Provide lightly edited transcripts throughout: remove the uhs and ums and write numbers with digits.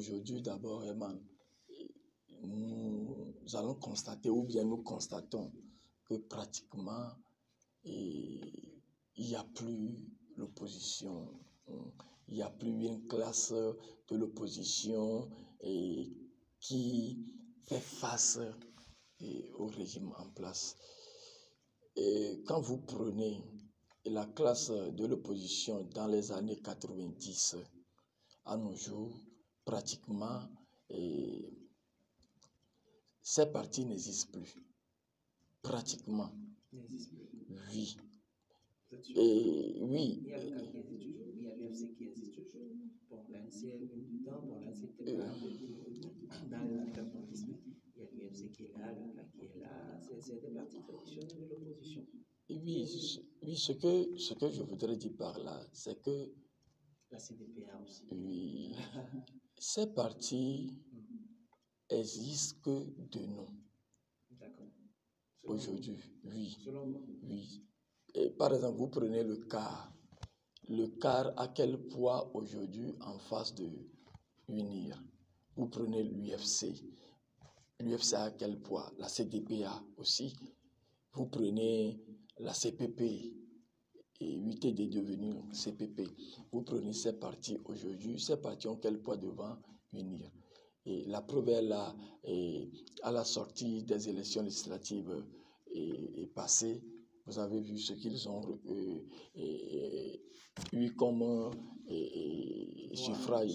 aujourd'hui, d'abord, Herman, nous allons constater, ou bien nous constatons, que pratiquement, il n'y a plus l'opposition. Il n'y a plus une classe de l'opposition qui fait face au régime en place. Et quand vous prenez la classe de l'opposition dans les années 90 à nos jours, pratiquement, ces partis n'existent plus. Pratiquement. Oui. Et oui. Il y a le CAC qui existe toujours, il y a l'UFC qui existe toujours. Bon, l'ANC est venu du temps, bon, l'ANC était pas dans les années 90, il y a l'UFC qui est là, le CAC qui est là, c'est des partis traditionnels de l'opposition. Oui, ce que je voudrais dire par là, c'est que la CDPA aussi. Oui, ces partis existent que de nom. D'accord. Aujourd'hui, oui. Selon moi. Oui. Et par exemple, vous prenez le CAR. Le CAR a quel poids aujourd'hui en face de UNIR? Vous prenez l'UFC. L'UFC a quel poids? La CDPA aussi. Vous prenez la CPP. Et UT est devenu CPP. Vous prenez ces partis aujourd'hui. Ces partis ont quel poids devant UNIR? Et la preuve est là, à la sortie des élections législatives passées, vous avez vu ce qu'ils ont eu comme suffrage.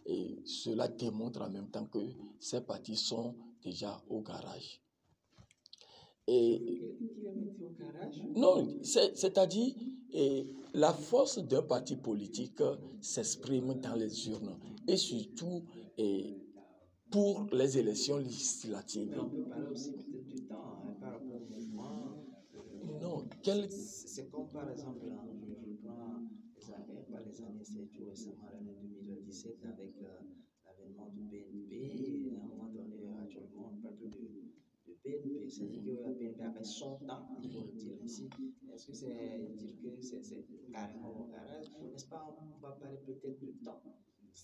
Et cela démontre en même temps que ces partis sont déjà au garage. Non, c'est-à-dire la force d'un parti politique s'exprime dans les urnes et surtout pour les élections législatives. Mais on peut parler aussi peut-être du temps par rapport au mouvement. Non, c'est comme par exemple, je prends les années, c'est tout récemment, l'année 2017 avec l'avènement du BNP. Et à un moment donné, actuellement, on ne parle plus de BNP, c'est-à-dire que la BNP avait son temps, il faut le dire ici. Est-ce que c'est dire que c'est carrément au garage? N'est-ce pas, on va parler peut-être de temps.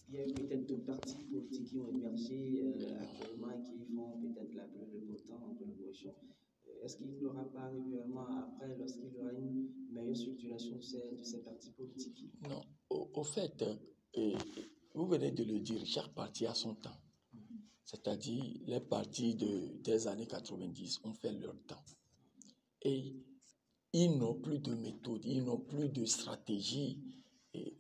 Il y a eu peut-être d'autres partis politiques qui ont émergé actuellement et qui font peut-être le beau temps de l'opposition. Est-ce qu'il n'y aura pas régulièrement après, lorsqu'il y aura une meilleure structuration de ces partis politiques? Non, au fait, vous venez de le dire, chaque parti a son temps. C'est-à-dire, les partis des années 90 ont fait leur temps. Et ils n'ont plus de méthode, ils n'ont plus de stratégie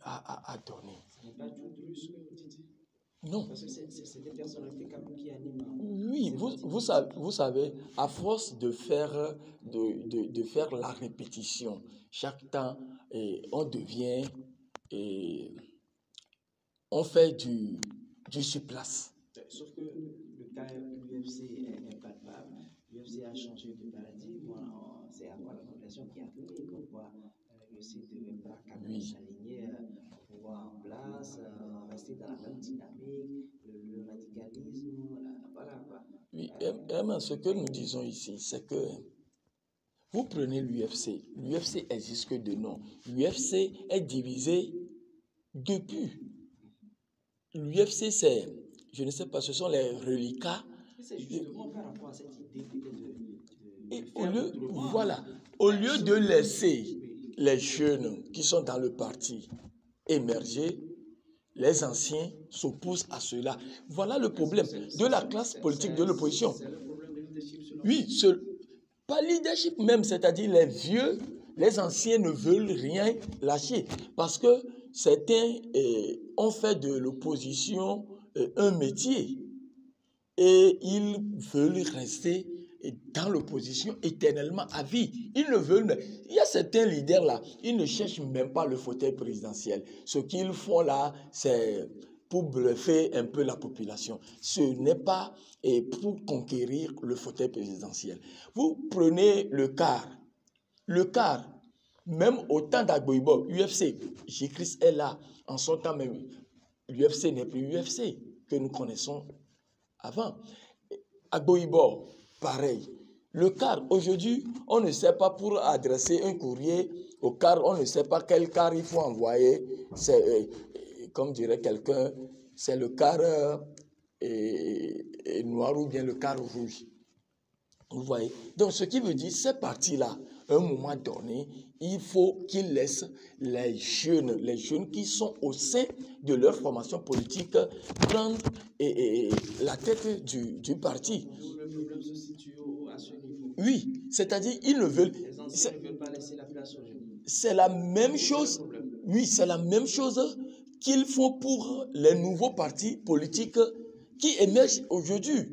à donner. Ce n'est pas du tout ce que vous dites. Non. Parce que c'est des personnalités qui animent. Oui, vous savez, à force de faire la répétition, chaque temps, on devient, on fait du surplace. Sauf que le cas l'UFC est palpable. L'UFC a changé de paradigme. C'est à quoi la population qui a crié qu'on voit l'UFC ne devait pas s'aligner au pouvoir en place, rester dans la même dynamique, le radicalisme, voilà quoi. Oui, ce que nous disons ici, c'est que vous prenez l'UFC. L'UFC existe que de nom. L'UFC est divisé depuis. L'UFC, c'est, je ne sais pas, ce sont les reliquats. C'est justement par rapport à cette idée au lieu de laisser les jeunes qui sont dans le parti émerger, les anciens s'opposent à cela. Voilà le problème de la classe politique de l'opposition. C'est le problème de leadership. Oui, pas leadership même, c'est-à-dire les vieux, les anciens ne veulent rien lâcher parce que certains ont fait de l'opposition un métier et ils veulent rester dans l'opposition éternellement à vie. Ils ne veulent. Il y a certains leaders là, ils ne cherchent même pas le fauteuil présidentiel. Ce qu'ils font là, c'est pour bluffer un peu la population. Ce n'est pas pour conquérir le fauteuil présidentiel. Vous prenez le CAR. Le CAR, même au temps d'Agboibo, UFC, J-Chris est là. En son temps même, l'UFC n'est plus l'UFC que nous connaissons avant. Agboibo, pareil. Le CAR, aujourd'hui, on ne sait pas pour adresser un courrier au CAR, on ne sait pas quel CAR il faut envoyer. C'est, comme dirait quelqu'un, c'est le quart noir ou bien le quart rouge. Vous voyez? Donc, ce qui veut dire, ces partis-là, à un moment donné, il faut qu'ils laissent les jeunes qui sont au sein de leur formation politique prendre la tête du parti. Le problème se situe à ce niveau. Oui, c'est-à-dire ils ne veulent... Les anciens ne veulent pas laisser la place aux jeunes. C'est la même chose. Oui, c'est la même chose qu'il faut pour les nouveaux partis politiques qui émergent aujourd'hui.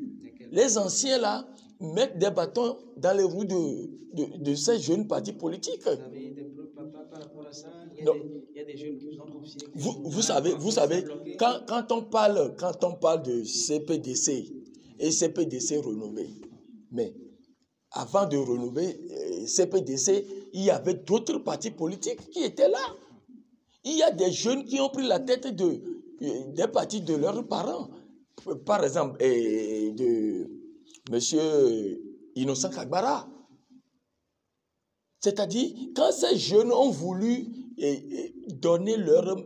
Les anciens là mettent des bâtons dans les roues de ces jeunes partis politiques. Vous avez des preuves par rapport à ça? Il y a des jeunes qui vous ont confié. Vous savez, quand on parle de CPDC et CPDC renouvelé, mais avant de renouveler CPDC, il y avait d'autres partis politiques qui étaient là. Il y a des jeunes qui ont pris la tête des partis de leurs parents. Par exemple, de M. Innocent Kagbara. C'est-à-dire, quand ces jeunes ont voulu donner leur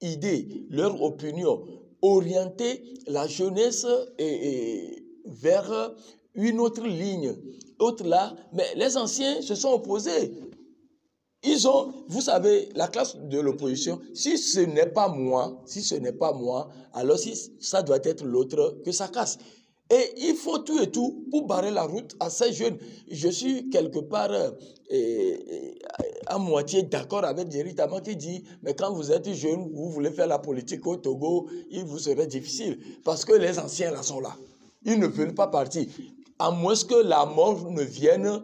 idée, leur opinion, orienter la jeunesse vers une autre ligne, autre là, mais les anciens se sont opposés. Ils ont, vous savez, la classe de l'opposition, si ce n'est pas moi, alors si ça doit être l'autre, que ça casse. Et il faut tout et tout pour barrer la route à ces jeunes. Je suis quelque part à moitié d'accord avec Jerry Tama qui dit, mais quand vous êtes jeune, vous voulez faire la politique au Togo, il vous serait difficile. Parce que les anciens là sont là. Ils ne veulent pas partir. À moins que la mort ne vienne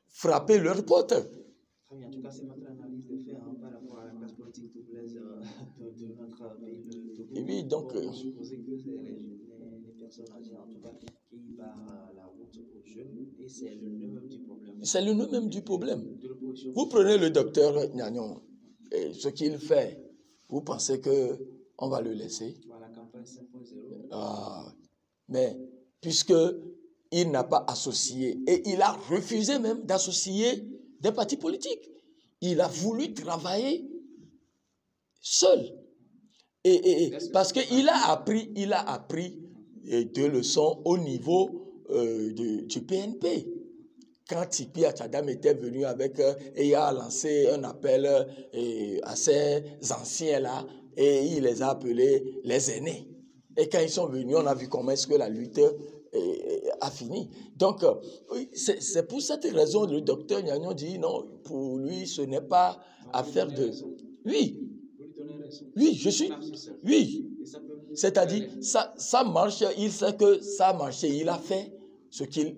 frapper leur porte. Très bien. En tout cas, c'est votre analyse de fait par rapport à la classe politique togolaise de notre pays, le Togo. Et oui, donc... on peut supposer que c'est les personnes âgées, en tout cas, qui barrent la route aux jeunes, et c'est le nœud même du problème. C'est le nœud même du problème. Vous prenez le docteur Gnagnon, et ce qu'il fait, vous pensez qu'on va le laisser? La campagne 5.0. Mais puisqu'il n'a pas associé, et il a refusé même d'associer des partis politiques. Il a voulu travailler seul. Parce qu'il a appris deux leçons au niveau du PNP. Quand Tipi Achadam était venu et il a lancé un appel à ces anciens-là, et il les a appelés les aînés. Et quand ils sont venus, on a vu comment est-ce que la lutte a fini. Donc, c'est pour cette raison que le docteur Gnagnon dit non, pour lui, ce n'est pas affaire de... Oui, je suis... Oui, c'est-à-dire, ça marche, il sait que ça a marché, il a fait ce qu'il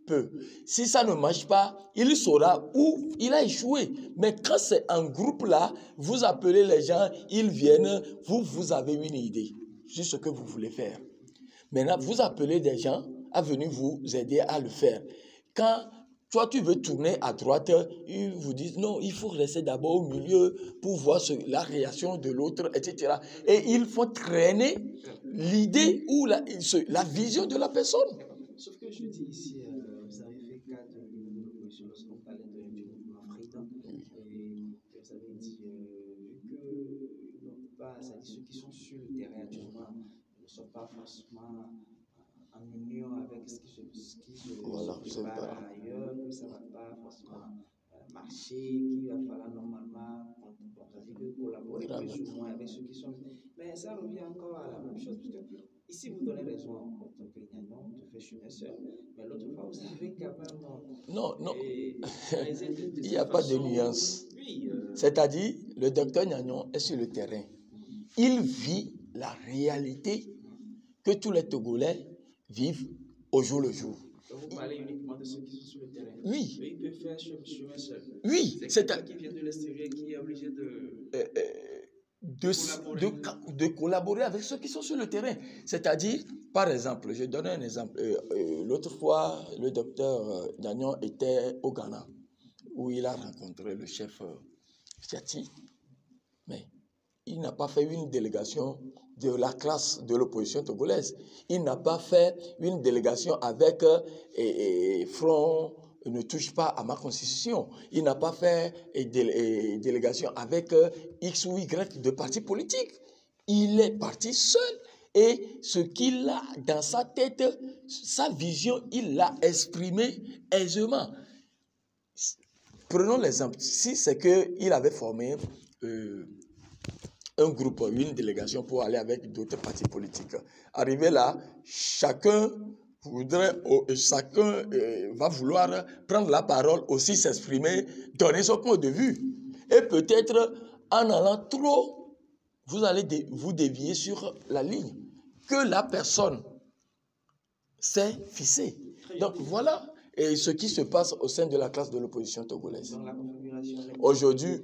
peut. Si ça ne marche pas, il saura où il a échoué. Mais quand c'est en groupe là, vous appelez les gens, ils viennent, vous avez une idée sur ce que vous voulez faire. Maintenant, vous appelez des gens à venir vous aider à le faire. Quand toi, tu veux tourner à droite, ils vous disent non, il faut rester d'abord au milieu pour voir la réaction de l'autre, etc. Et il faut traîner l'idée ou la vision de la personne. Sauf que je dis ici, vous avez fait cas de l'opposition lorsqu'on parlait du mouvement Freedom. Et vous avez dit, vu que ceux qui sont sur le terrain actuellement ne sont pas forcément en union avec ce qui se prépare ailleurs, que ça ne va pas forcément marcher, qu'il va falloir normalement collaborer plus ou moins avec ceux qui sont... Mais ça revient encore à la même chose, parce que ici vous donnez raison en tant que Gnagnon, de faire chemin seul, mais l'autre fois vous savez quand même... Non, il n'y a pas de nuance. Oui, c'est-à-dire, le docteur Gnagnon est sur le terrain. Il vit la réalité que tous les Togolais vivent au jour le jour. Donc vous parlez uniquement de ceux qui sont sur le terrain. Oui. Mais ils peuvent faire chemin seul. Oui. C'est quelqu'un qui vient de l'extérieur qui est obligé de collaborer avec ceux qui sont sur le terrain. C'est-à-dire, par exemple, je donne un exemple. L'autre fois, le docteur Gnagnon était au Ghana, où il a rencontré le chef Fiati, mais il n'a pas fait une délégation de la classe de l'opposition togolaise. Il n'a pas fait une délégation avec Front ne touche pas à ma constitution. Il n'a pas fait délégation avec X ou Y de partis politiques. il est parti seul et ce qu'il a dans sa tête, sa vision, il l'a exprimé aisément. Prenons l'exemple. Si c'est qu'il avait formé un groupe, une délégation pour aller avec d'autres partis politiques. Arrivé là, chacun va vouloir prendre la parole, aussi s'exprimer, donner son point de vue. Et peut-être en allant trop, vous allez vous dévier sur la ligne que la personne s'est fixée. Donc voilà ce qui se passe au sein de la classe de l'opposition togolaise. Aujourd'hui,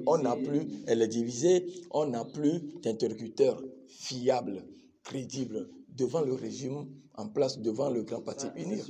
on n'a plus, elle est divisée, on n'a plus d'interlocuteurs fiables, crédibles devant le régime en place, devant le grand parti uni.